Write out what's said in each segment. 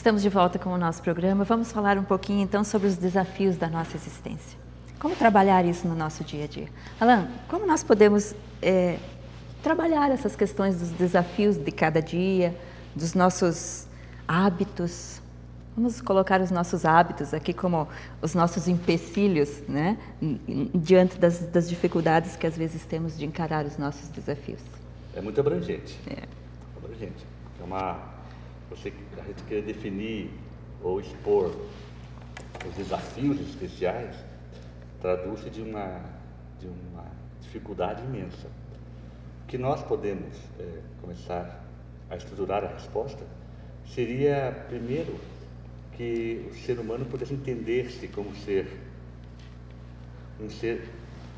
Estamos de volta com o nosso programa. Vamos falar um pouquinho então sobre os desafios da nossa existência. Como trabalhar isso no nosso dia a dia? Alain, como nós podemos trabalhar essas questões dos desafios de cada dia, dos nossos hábitos? Vamos colocar os nossos hábitos aqui como os nossos empecilhos, né? Diante das dificuldades que às vezes temos de encarar os nossos desafios. É muito abrangente. Abrangente. A gente quer definir ou expor os desafios especiais, traduz-se de uma dificuldade imensa. O que nós podemos começar a estruturar a resposta seria, primeiro, que o ser humano pudesse entender-se como um ser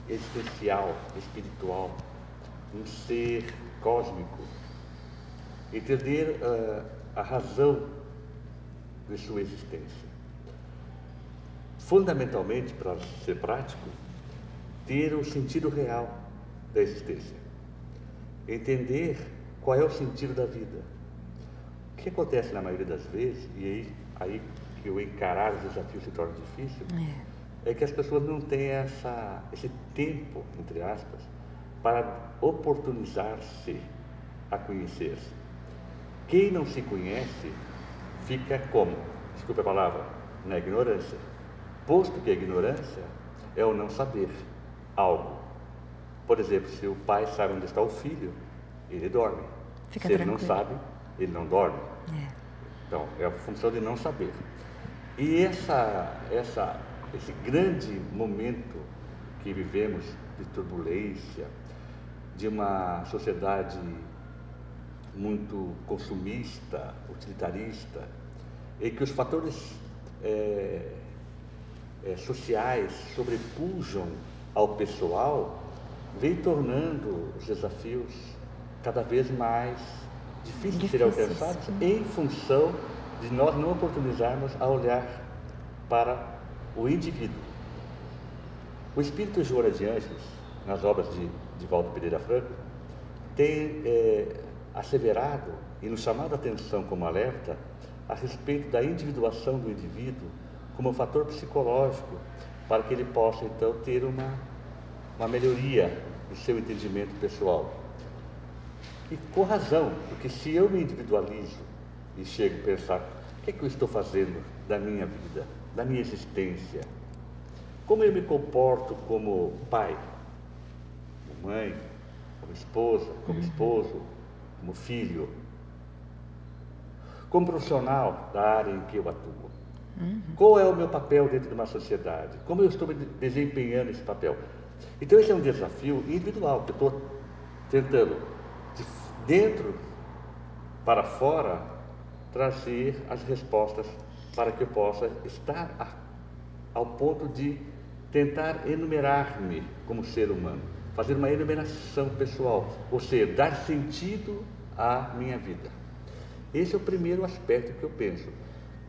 existencial, espiritual, um ser cósmico, entender a razão de sua existência. Fundamentalmente, para ser prático, ter o sentido real da existência, entender qual é o sentido da vida. O que acontece na maioria das vezes, e aí que o encarar os desafios se torna difícil, é que as pessoas não têm esse tempo, entre aspas, para oportunizar-se a conhecer-se. Quem não se conhece fica como? Desculpe a palavra, na ignorância. Posto que a ignorância é o não saber algo. Por exemplo, se o pai sabe onde está o filho, ele dorme. Fica se ele tranquilo. não sabe, ele não dorme. Então, é a função de não saber. E esse grande momento que vivemos de turbulência, de uma sociedade muito consumista, utilitarista, em que os fatores sociais sobrepujam ao pessoal, vem tornando os desafios cada vez mais difíceis de serem alcançados, em função de nós não oportunizarmos a olhar para o indivíduo. O espírito Joana de Ângeles, nas obras de Valdo Pereira Franco, tem asseverado e nos chamado a atenção como alerta a respeito da individuação do indivíduo como fator psicológico para que ele possa, então, ter uma melhoria do seu entendimento pessoal. E com razão, porque se eu me individualizo e chego a pensar, o que é que eu estou fazendo da minha vida, da minha existência? Como eu me comporto como pai, como mãe, como esposa, como esposo, como filho, como profissional da área em que eu atuo? Qual é o meu papel dentro de uma sociedade? Como eu estou desempenhando esse papel? Então esse é um desafio individual que eu estou tentando, de dentro para fora, trazer as respostas para que eu possa estar ao ponto de tentar enumerar-me como ser humano, fazer uma enumeração pessoal, ou seja, dar sentido à minha vida. Esse é o primeiro aspecto que eu penso.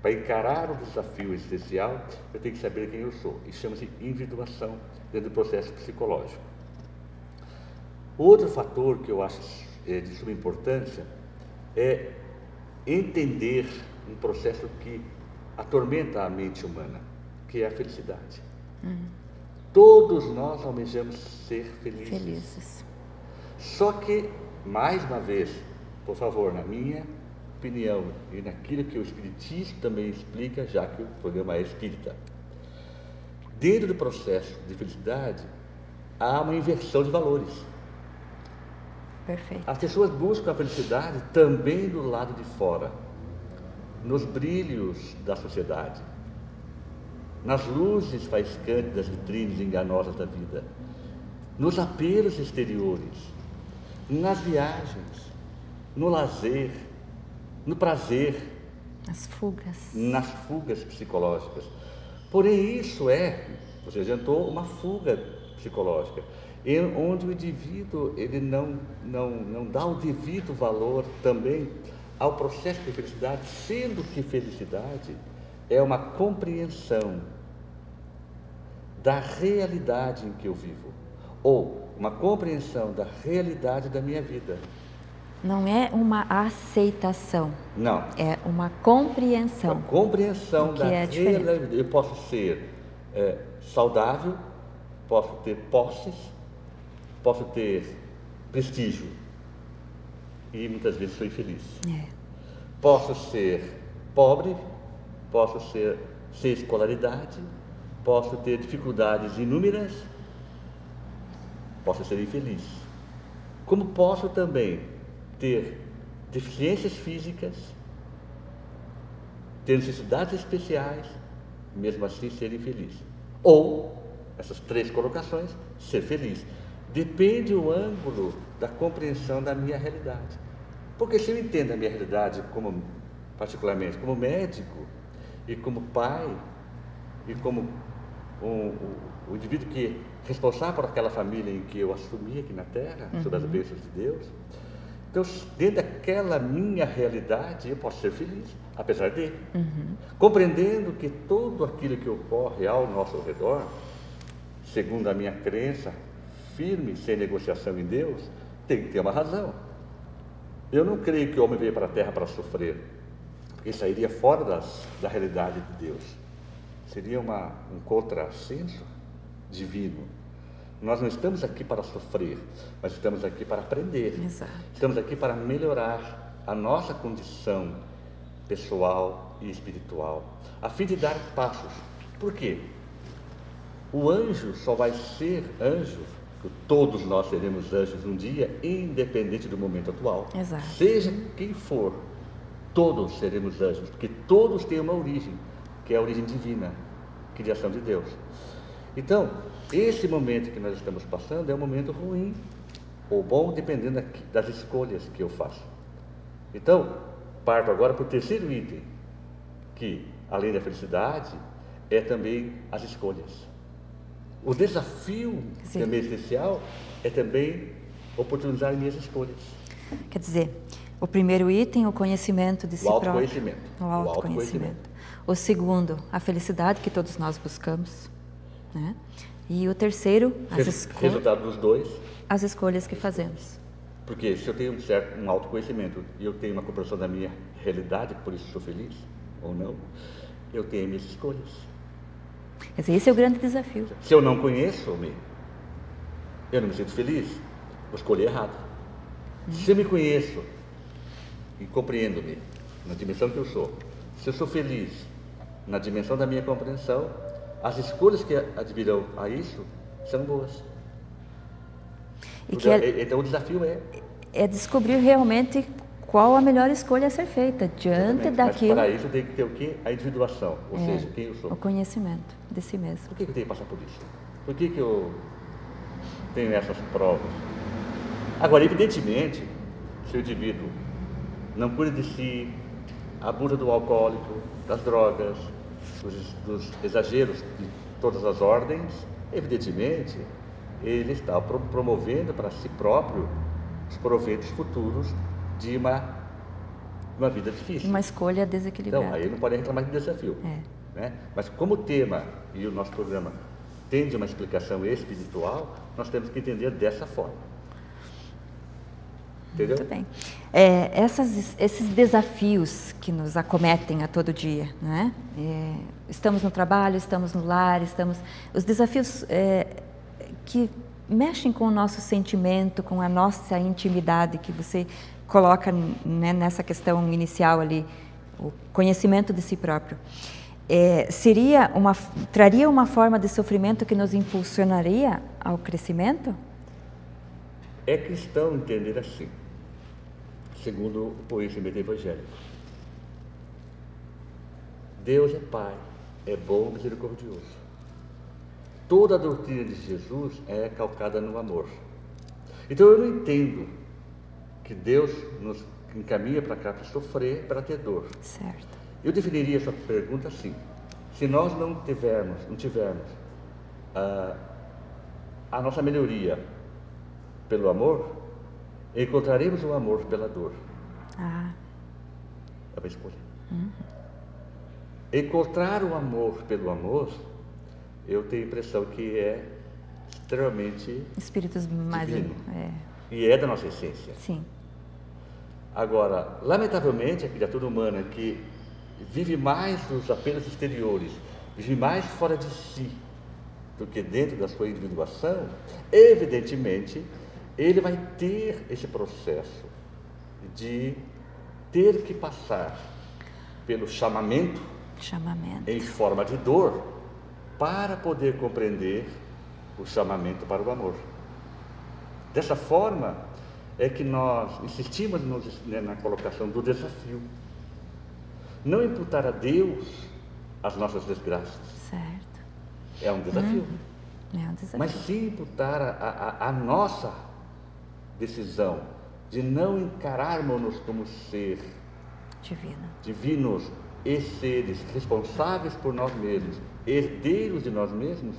Para encarar o desafio existencial, eu tenho que saber quem eu sou. Isso chama-se individuação dentro do processo psicológico. Outro fator que eu acho de suma importância é entender um processo que atormenta a mente humana, que é a felicidade. Todos nós almejamos ser felizes. Só que, mais uma vez, por favor, na minha opinião e naquilo que o Espiritismo também explica, já que o programa é espírita, dentro do processo de felicidade há uma inversão de valores. Perfeito. As pessoas buscam a felicidade também do lado de fora, nos brilhos da sociedade, nas luzes faiscantes das vitrines enganosas da vida, nos apelos exteriores, nas viagens, no lazer, no prazer, nas fugas psicológicas. Porém, isso você adiantou, uma fuga psicológica, onde o indivíduo ele não dá o devido valor também ao processo de felicidade, sendo que felicidade é uma compreensão da realidade em que eu vivo, ou uma compreensão da realidade da minha vida. Não é uma aceitação. Não. É uma compreensão. A compreensão da realidade. Eu posso ser saudável, posso ter posses, posso ter prestígio e muitas vezes sou infeliz. Posso ser pobre, posso ser sem escolaridade, posso ter dificuldades inúmeras, posso ser infeliz. Como posso também ter deficiências físicas, ter necessidades especiais, mesmo assim ser infeliz. Ou, essas três colocações, ser feliz. Depende o ângulo da compreensão da minha realidade. Porque se eu entendo a minha realidade como, particularmente como médico, e como pai, e como o indivíduo que é responsável por aquela família em que eu assumi aqui na Terra, sob as bênçãos de Deus, então, dentro daquela minha realidade, eu posso ser feliz, apesar de. Compreendendo que tudo aquilo que ocorre ao nosso redor, segundo a minha crença firme, sem negociação em Deus, tem que ter uma razão. Eu não creio que o homem veio para a Terra para sofrer, porque isso iria fora da realidade de Deus. Seria um contrassenso divino. Nós não estamos aqui para sofrer, mas estamos aqui para aprender. Exato. Estamos aqui para melhorar a nossa condição pessoal e espiritual, a fim de dar passos. Por quê? O anjo só vai ser anjo, todos nós seremos anjos um dia, independente do momento atual. Exato. Seja quem for, todos seremos anjos, porque todos têm uma origem, que é a origem divina, criação de Deus. Então, esse momento que nós estamos passando é um momento ruim ou bom, dependendo das escolhas que eu faço. Então, parto agora para o terceiro item, que, além da felicidade, é também as escolhas. O desafio também essencial é também oportunizar minhas escolhas. Quer dizer, o primeiro item, o conhecimento de si próprio. O autoconhecimento. O segundo, a felicidade que todos nós buscamos, né? E o terceiro, resultado dos dois, as escolhas que fazemos. Porque se eu tenho um autoconhecimento e eu tenho uma compreensão da minha realidade, por isso sou feliz ou não, eu tenho minhas escolhas. Quer dizer, esse é o grande desafio. Se eu não conheço-me, eu não me sinto feliz, vou escolher errado. Se eu me conheço e compreendo-me na dimensão que eu sou, se eu sou feliz na dimensão da minha compreensão, as escolhas que advirão a isso são boas. Então o desafio é descobrir realmente qual a melhor escolha a ser feita diante daquilo. Mas para isso tem que ter o quê? A individuação, ou seja, quem eu sou. O conhecimento de si mesmo. Por que eu tenho que passar por isso? Por que eu tenho essas provas? Agora, evidentemente, se o indivíduo não cuida de si, abusa do alcoólico, das drogas, dos exageros de todas as ordens, evidentemente, ele está promovendo para si próprio os proveitos futuros de uma vida difícil. Uma escolha desequilibrada. Então, aí não pode reclamar de desafio. Né? Mas como o tema e o nosso programa tem de uma explicação espiritual, nós temos que entender dessa forma. Entendeu? Muito bem. Esses desafios que nos acometem a todo dia, né? Estamos no trabalho, estamos no lar, os desafios que mexem com o nosso sentimento, com a nossa intimidade, que você coloca, né, nessa questão inicial ali, o conhecimento de si próprio. Traria uma forma de sofrimento que nos impulsionaria ao crescimento? É cristão entender assim, segundo o conhecimento evangélico. Deus é Pai, é bom, misericordioso. Toda a doutrina de Jesus é calcada no amor. Então eu não entendo que Deus nos encaminha para cá para sofrer, para ter dor. Certo. Eu definiria essa pergunta assim: se nós não tivermos a nossa melhoria pelo amor, encontraremos o amor pela dor. É uma escolha. Encontrar o amor pelo amor, eu tenho a impressão que é extremamente espíritos mais divino. E é da nossa essência. Sim. Agora, lamentavelmente, a criatura humana que vive mais dos apelos exteriores, vive mais fora de si do que dentro da sua individuação, evidentemente, ele vai ter esse processo de ter que passar pelo chamamento em forma de dor para poder compreender o chamamento para o amor. Dessa forma é que nós insistimos na colocação do desafio. Não imputar a Deus as nossas desgraças. Certo. É um desafio. É um desafio. Mas sim imputar a nossa decisão de não encararmos-nos como ser divinos e seres responsáveis por nós mesmos, herdeiros de nós mesmos,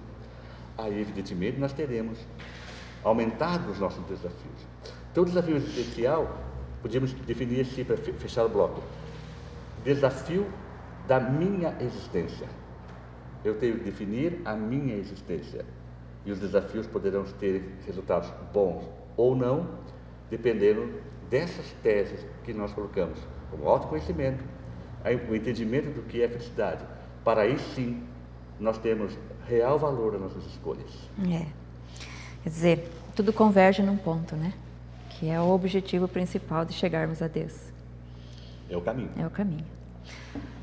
aí evidentemente nós teremos aumentado os nossos desafios. Então o desafio existencial, podíamos definir assim para fechar o bloco: desafio da minha existência. Eu tenho que definir a minha existência, e os desafios poderão ter resultados bons ou não, dependendo dessas teses que nós colocamos, como autoconhecimento, o entendimento do que é felicidade. Para aí sim, nós temos real valor nas nossas escolhas. Quer dizer, tudo converge num ponto, né? Que é o objetivo principal de chegarmos a Deus. É o caminho. É o caminho.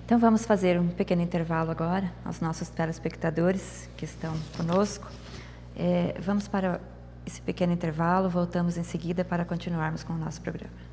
Então vamos fazer um pequeno intervalo agora, aos nossos telespectadores que estão conosco. Vamos para esse pequeno intervalo, voltamos em seguida para continuarmos com o nosso programa.